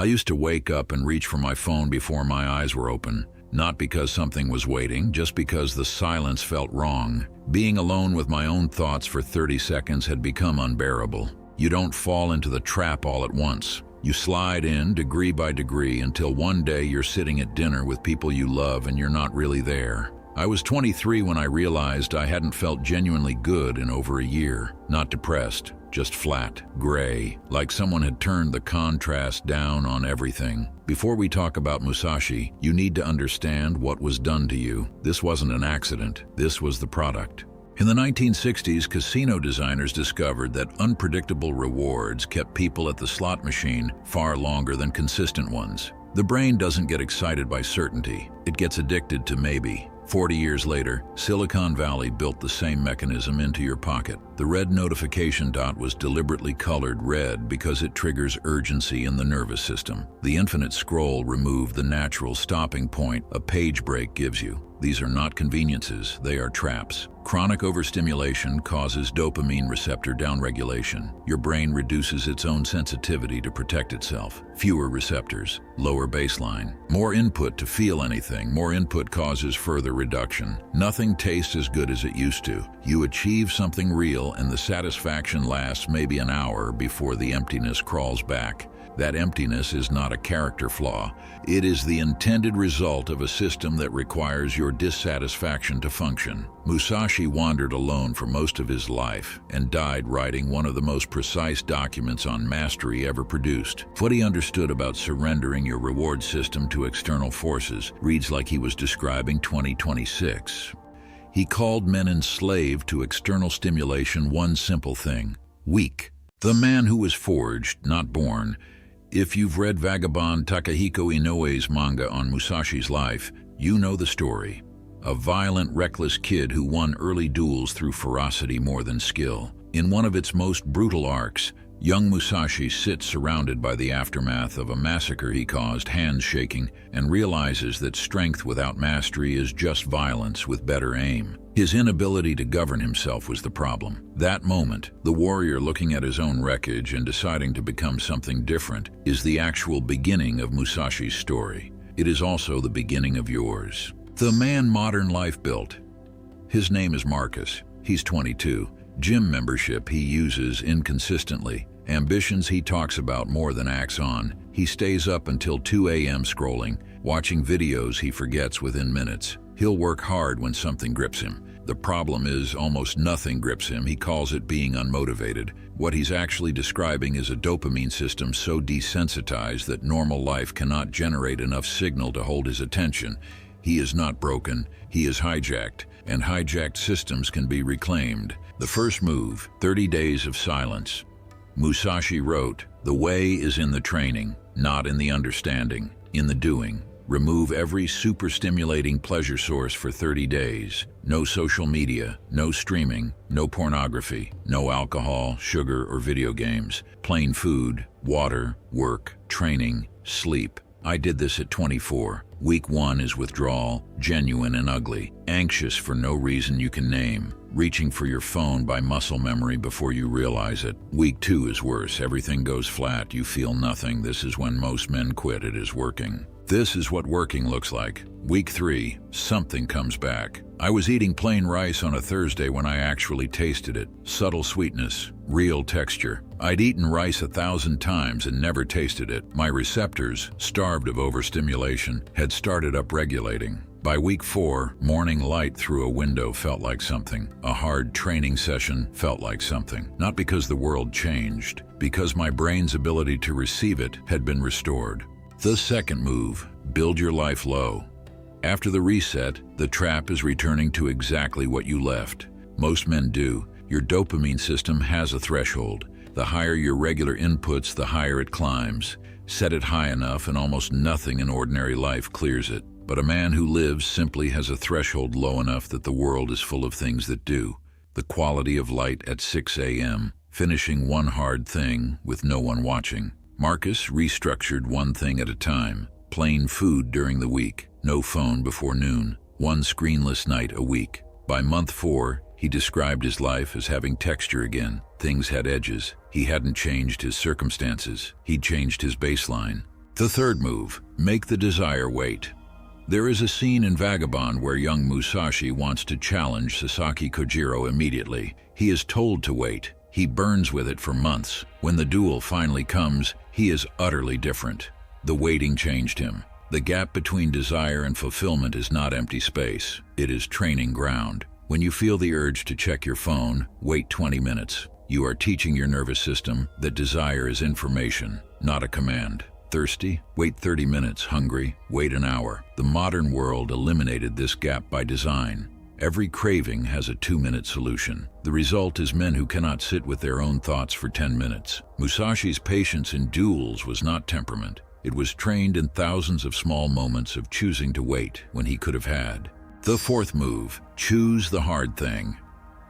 I used to wake up and reach for my phone before my eyes were open, not because something was waiting, just because the silence felt wrong. Being alone with my own thoughts for 30 seconds had become unbearable. You don't fall into the trap all at once. You slide in degree by degree until one day you're sitting at dinner with people you love and you're not really there. I was 23 when I realized I hadn't felt genuinely good in over a year. Not depressed, just flat, gray, like someone had turned the contrast down on everything. Before we talk about Musashi, you need to understand what was done to you. This wasn't an accident. This was the product. In the 1960s, casino designers discovered that unpredictable rewards kept people at the slot machine far longer than consistent ones. The brain doesn't get excited by certainty. It gets addicted to maybe. 40 years later, Silicon Valley built the same mechanism into your pocket. The red notification dot was deliberately colored red because it triggers urgency in the nervous system. The infinite scroll removed the natural stopping point a page break gives you. These are not conveniences, they are traps. Chronic overstimulation causes dopamine receptor downregulation. Your brain reduces its own sensitivity to protect itself. Fewer receptors, lower baseline. More input to feel anything, more input causes further reduction. Nothing tastes as good as it used to. You achieve something real and the satisfaction lasts maybe an hour before the emptiness crawls back. That emptiness is not a character flaw. It is the intended result of a system that requires your dissatisfaction to function. Musashi wandered alone for most of his life and died writing one of the most precise documents on mastery ever produced. What he understood about surrendering your reward system to external forces reads like he was describing 2026. He called men enslaved to external stimulation one simple thing: weak. The man who was forged, not born. If you've read vagabond Takahiko Inoue's manga on Musashi's life, you know the story. A violent, reckless kid who won early duels through ferocity more than skill. In one of its most brutal arcs, young Musashi sits surrounded by the aftermath of a massacre he caused, hands shaking, and realizes that strength without mastery is just violence with better aim. His inability to govern himself was the problem. That moment, the warrior looking at his own wreckage and deciding to become something different, is the actual beginning of Musashi's story. It is also the beginning of yours. The man modern life built. His name is Marcus. He's 22. Gym membership he uses inconsistently. Ambitions he talks about more than acts on. He stays up until 2 a.m. scrolling, watching videos he forgets within minutes. He'll work hard when something grips him. The problem is almost nothing grips him. He calls it being unmotivated. What he's actually describing is a dopamine system so desensitized that normal life cannot generate enough signal to hold his attention. He is not broken, he is hijacked, and hijacked systems can be reclaimed. The first move, 30 days of silence. Musashi wrote, "The way is in the training, not in the understanding, in the doing. Remove every super-stimulating pleasure source for 30 days. No social media, no streaming, no pornography, no alcohol, sugar, or video games. Plain food, water, work, training, sleep." I did this at 24. Week 1 is withdrawal, genuine and ugly, anxious for no reason you can name, reaching for your phone by muscle memory before you realize it. Week 2 is worse, everything goes flat, you feel nothing. This is when most men quit. It is working. This is what working looks like. Week 3, something comes back. I was eating plain rice on a Thursday when I actually tasted it. Subtle sweetness, real texture. I'd eaten rice 1,000 times and never tasted it. My receptors, starved of overstimulation, had started upregulating. By week 4, morning light through a window felt like something. A hard training session felt like something. Not because the world changed, because my brain's ability to receive it had been restored. The second move, build your life low. After the reset, the trap is returning to exactly what you left. Most men do. Your dopamine system has a threshold. The higher your regular inputs, the higher it climbs. Set it high enough and almost nothing in ordinary life clears it. But a man who lives simply has a threshold low enough that the world is full of things that do. The quality of light at 6 a.m., finishing one hard thing with no one watching. Marcus restructured one thing at a time. Plain food during the week, no phone before noon, one screenless night a week. By month 4, he described his life as having texture again. Things had edges. He hadn't changed his circumstances. He'd changed his baseline. The third move, make the desire wait. There is a scene in Vagabond where young Musashi wants to challenge Sasaki Kojiro immediately. He is told to wait. He burns with it for months. When the duel finally comes, he is utterly different. The waiting changed him. The gap between desire and fulfillment is not empty space. It is training ground. When you feel the urge to check your phone, wait 20 minutes. You are teaching your nervous system that desire is information, not a command. Thirsty? Wait 30 minutes. Hungry? Wait an hour. The modern world eliminated this gap by design. Every craving has a 2-minute solution. The result is men who cannot sit with their own thoughts for 10 minutes. Musashi's patience in duels was not temperament. It was trained in thousands of small moments of choosing to wait when he could have had. The fourth move, choose the hard thing.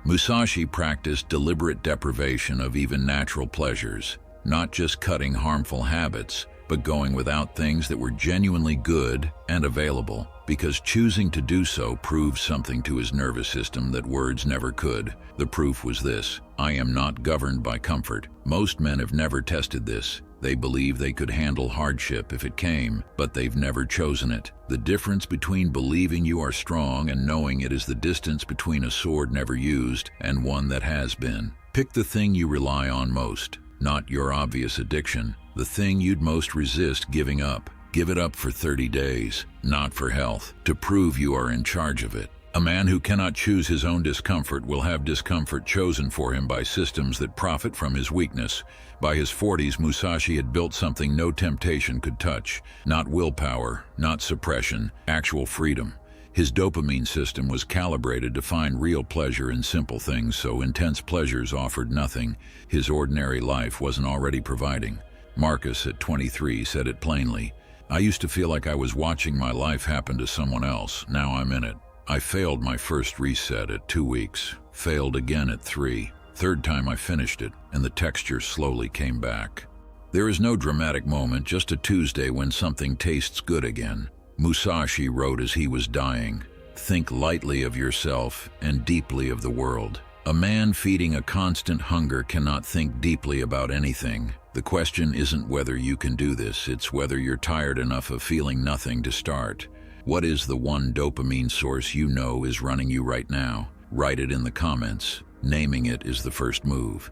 Musashi practiced deliberate deprivation of even natural pleasures, not just cutting harmful habits, but going without things that were genuinely good and available, because choosing to do so proved something to his nervous system that words never could. The proof was this: I am not governed by comfort. Most men have never tested this. They believe they could handle hardship if it came, but they've never chosen it. The difference between believing you are strong and knowing it is the distance between a sword never used and one that has been. Pick the thing you rely on most, not your obvious addiction, the thing you'd most resist giving up. Give it up for 30 days, not for health, to prove you are in charge of it. A man who cannot choose his own discomfort will have discomfort chosen for him by systems that profit from his weakness. By his 40s, Musashi had built something no temptation could touch. Not willpower, not suppression, actual freedom. His dopamine system was calibrated to find real pleasure in simple things, so intense pleasures offered nothing. His ordinary life wasn't already providing. Marcus, at 23, said it plainly. I used to feel like I was watching my life happen to someone else. Now I'm in it. I failed my first reset at 2 weeks, failed again at 3. Third time I finished it, and the texture slowly came back. There is no dramatic moment, just a Tuesday when something tastes good again. Musashi wrote as he was dying, think lightly of yourself and deeply of the world. A man feeding a constant hunger cannot think deeply about anything. The question isn't whether you can do this, it's whether you're tired enough of feeling nothing to start. What is the one dopamine source you know is running you right now? Write it in the comments. Naming it is the first move.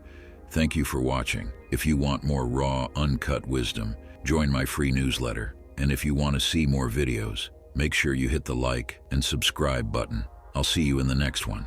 Thank you for watching. If you want more raw, uncut wisdom, join my free newsletter. And if you want to see more videos, make sure you hit the like and subscribe button. I'll see you in the next one.